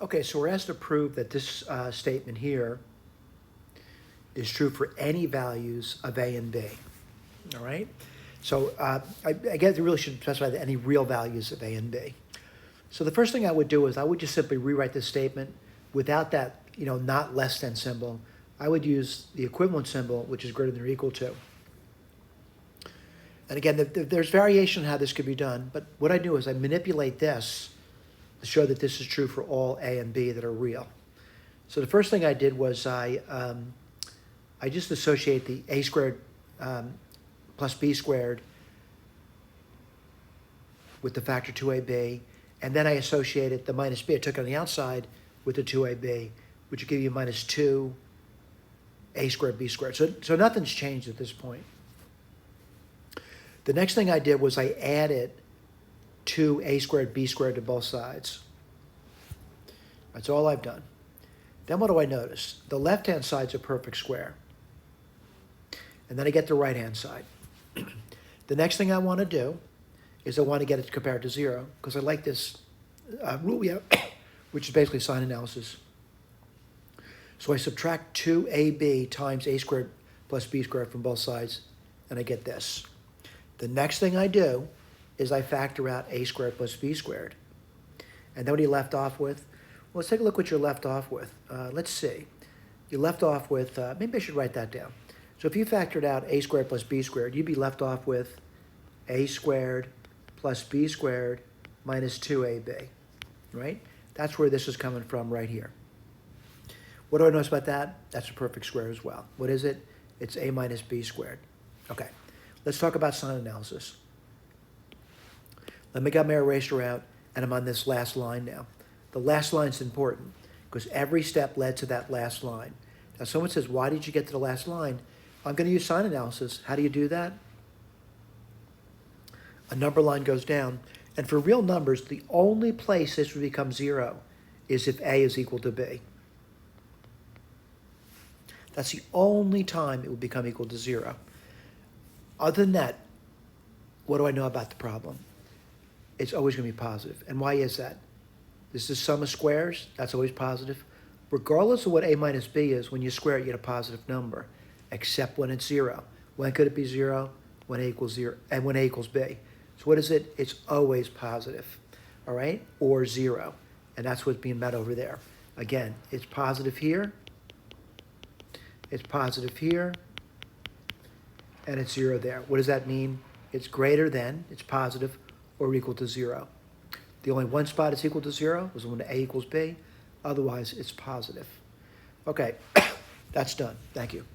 Okay, so we're asked to prove that this statement here is true for any values of A and B, all right? So I guess you really should specify that any real values of A and B. So the first thing I would do is I would just simply rewrite this statement without that, not less than symbol. I would use the equivalent symbol, which is greater than or equal to. And again, there's variation on how this could be done, but what I do is I manipulate this to show that this is true for all A and B that are real. So the first thing I did was I just associate the A squared plus B squared with the factor 2AB, and then I associated the minus B. I took it on the outside with the 2AB, which would give you minus 2A squared B squared. So nothing's changed at this point. The next thing I did was I added 2A squared B squared to both sides. That's all I've done. Then what do I notice? The left-hand side's a perfect square. And then I get the right-hand side. The next thing I want to do is I want to get it compared to 0, because I like this rule we have, which is basically sign analysis. So I subtract 2AB times A squared plus B squared from both sides, and I get this. The next thing I do is I factor out A squared plus B squared. And then what are you left off with? Well, let's take a look what you're left off with. Let's see. You're left off with, maybe I should write that down. So if you factored out A squared plus B squared, you'd be left off with A squared plus B squared minus 2AB, right? That's where this is coming from right here. What do I notice about that? That's a perfect square as well. What is it? It's A minus B squared. Okay, let's talk about sign analysis. Let me get my eraser out, and I'm on this last line now. The last line is important because every step led to that last line. Now someone says, why did you get to the last line? I'm going to use sign analysis. How do you do that? A number line goes down, and for real numbers, the only place this would become 0 is if A is equal to B. That's the only time it would become equal to 0. Other than that, what do I know about the problem? It's always going to be positive. And why is that? This is the sum of squares. That's always positive. Regardless of what A minus B is, when you square it, you get a positive number, except when it's 0. When could it be 0? When A equals 0, and when A equals B. So what is it? It's always positive, all right? Or 0. And that's what's being met over there. Again, it's positive here. It's positive here. And it's 0 there. What does that mean? It's greater than, it's positive, or equal to 0. The only one spot it's equal to 0 was when A equals B. Otherwise, it's positive. Okay, that's done. Thank you.